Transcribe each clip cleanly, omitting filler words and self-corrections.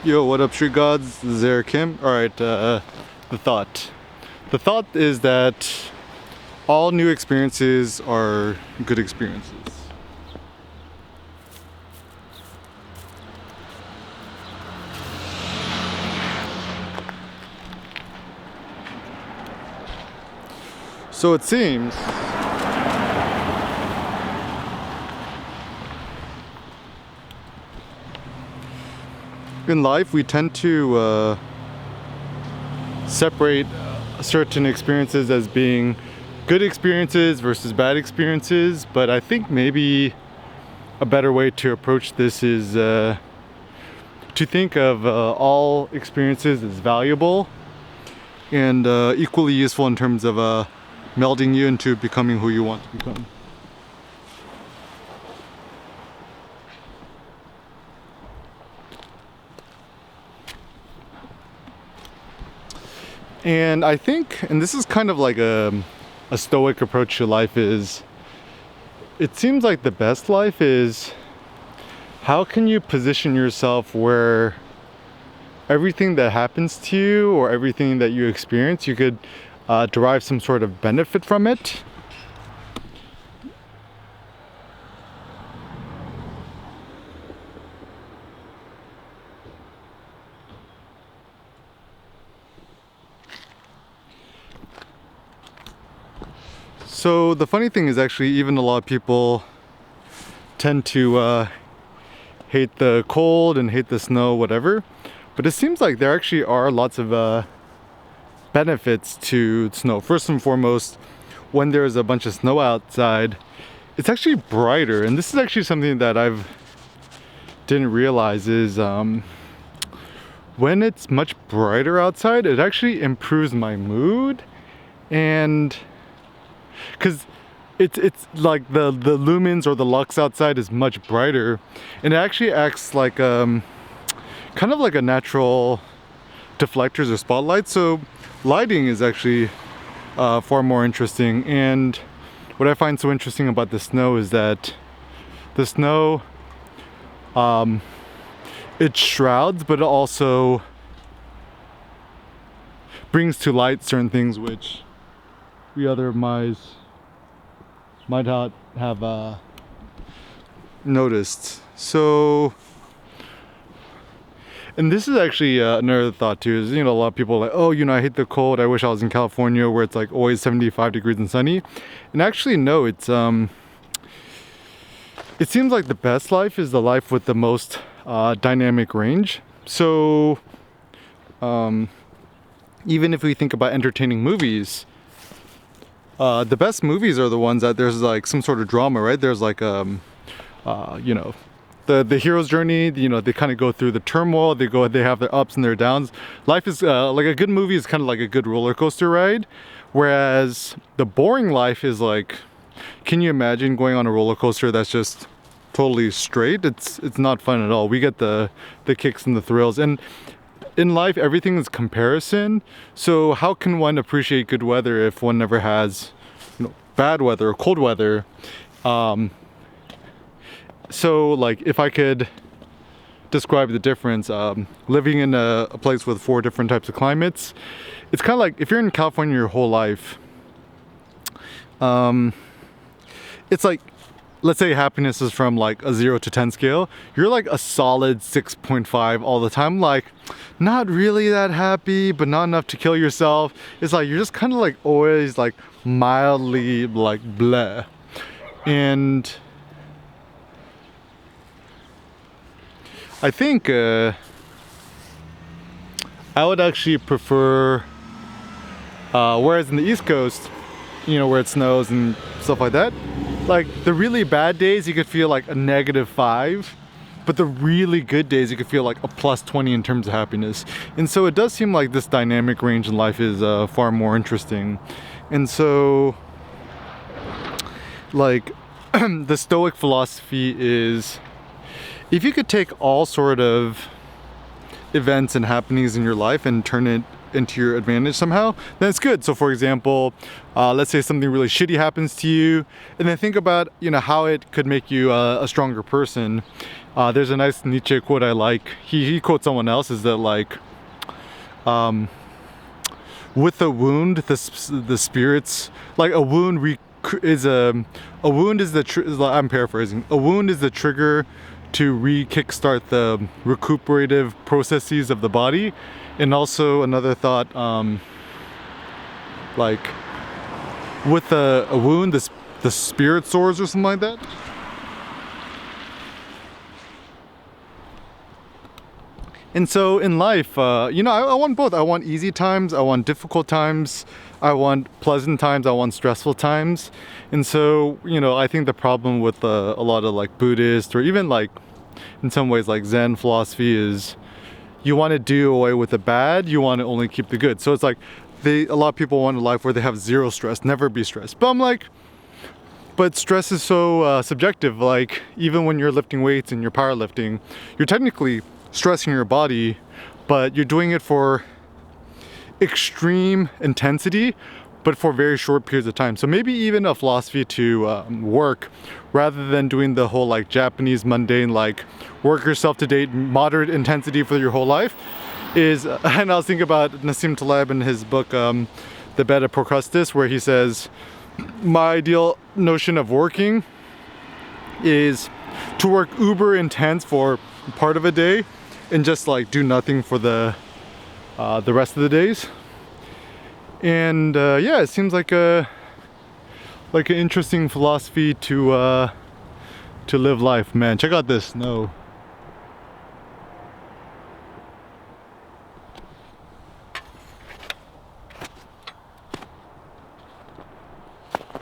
Yo, what up, Street Gods? This is Eric Kim. Alright, the thought. The thought is that all new experiences are good experiences. So it seems in life we tend to separate certain experiences as being good experiences versus bad experiences, but I think maybe a better way to approach this is to think of all experiences as valuable and equally useful in terms of melding you into becoming who you want to become. And I think, and this is kind of like a stoic approach to life, is it seems like the best life is how can you position yourself where everything that happens to you or everything that you experience, you could derive some sort of benefit from it. So the funny thing is, actually, even a lot of people tend to hate the cold and hate the snow, whatever, but it seems like there actually are lots of benefits to snow. First and foremost, when there's a bunch of snow outside, it's actually brighter, and this is actually something that I've didn't realize is when it's much brighter outside, it actually improves my mood. And because it's like the lumens or the lux outside is much brighter, and it actually acts like kind of like a natural deflectors or spotlight. So lighting is actually far more interesting. And what I find so interesting about the snow is that the snow it shrouds, but it also brings to light certain things which we otherwise might not have noticed. So, and this is actually another thought too, is, a lot of people are like, oh, I hate the cold, I wish I was in California where it's like always 75 degrees and sunny. And actually no, it seems like the best life is the life with the most dynamic range. So even if we think about entertaining movies, the best movies are the ones that there's like some sort of drama, right? There's like the hero's journey, they kind of go through the turmoil, they have their ups and their downs. Life is like a good movie is kind of like a good roller coaster ride, whereas the boring life is like, can you imagine going on a roller coaster that's just totally straight? It's not fun at all. We get the kicks and the thrills, and in life everything is comparison. So how can one appreciate good weather if one never has bad weather or cold weather? So like, if I could describe the difference, living in a place with 4 different types of climates, it's kind of like if you're in California your whole life, it's like, let's say happiness is from like a 0 to 10 scale. You're like a solid 6.5 all the time, like not really that happy, but not enough to kill yourself. It's like you're just kind of like always like mildly like bleh. And I think I would actually prefer, whereas in the East Coast, where it snows and stuff like that, like the really bad days you could feel like a -5, but the really good days you could feel like a +20 in terms of happiness. And so it does seem like this dynamic range in life is far more interesting. And so like the Stoic philosophy is, if you could take all sort of events and happenings in your life and turn it into your advantage somehow, then it's good. So for example, let's say something really shitty happens to you, and then think about, you know, how it could make you a stronger person. There's a nice Nietzsche quote I like. He quotes someone else, is that like, with a wound, the spirits, like a wound I'm paraphrasing. A wound is the trigger to kickstart the recuperative processes of the body. And also another thought, like with a wound, the spirit soars or something like that. And so in life, you know, I want both. I want easy times, I want difficult times, I want pleasant times, I want stressful times. And so, you know, I think the problem with a lot of like Buddhist, or even like in some ways like Zen philosophy, is you want to do away with the bad, you want to only keep the good. So it's like a lot of people want a life where they have zero stress, never be stressed. But I'm like, but stress is so subjective. Like even when you're lifting weights and you're powerlifting, you're technically stressing your body, but you're doing it for extreme intensity, but for very short periods of time. So maybe even a philosophy to work, rather than doing the whole like Japanese mundane, like work yourself to date, moderate intensity for your whole life, is, and I was thinking about Nassim Taleb in his book, The Beta Procrustes, where he says, my ideal notion of working is to work uber intense for part of a day and just like do nothing for the rest of the days. And yeah, it seems like an interesting philosophy to live life. Man, check out this snow.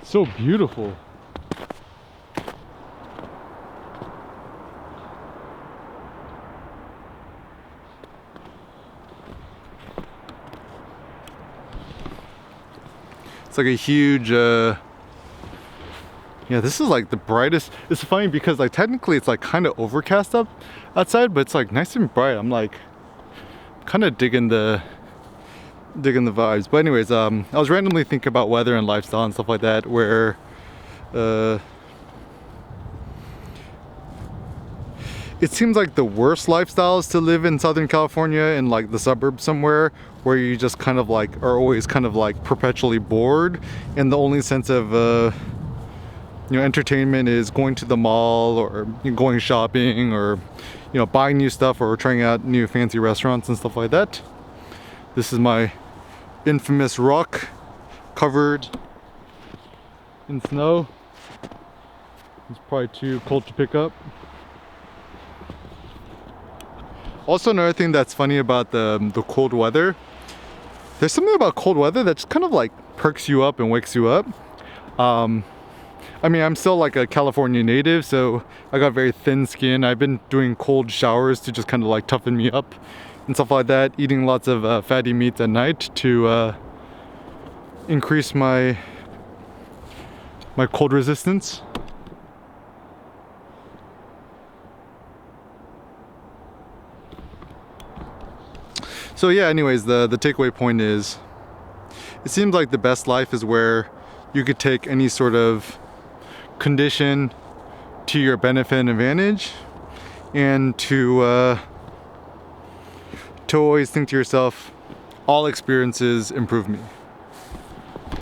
So beautiful. It's like a huge, yeah, this is like the brightest. It's funny because like technically it's like kind of overcast up outside, but it's like nice and bright. I'm like kind of digging the vibes. But anyways, I was randomly thinking about weather and lifestyle and stuff like that, where it seems like the worst lifestyle is to live in Southern California, in like the suburbs somewhere, where you just kind of like are always kind of like perpetually bored, and the only sense of you know, entertainment is going to the mall, or going shopping, or you know, buying new stuff, or trying out new fancy restaurants and stuff like that. This is my infamous rock covered in snow. It's probably too cold to pick up. Also, another thing that's funny about the cold weather, there's something about cold weather that just kind of like perks you up and wakes you up. I mean, I'm still like a California native, so I got very thin skin. I've been doing cold showers to just kind of like toughen me up and stuff like that. Eating lots of fatty meats at night to increase my cold resistance. So yeah, anyways, the takeaway point is, it seems like the best life is where you could take any sort of condition to your benefit and advantage, and to always think to yourself, all experiences improve me.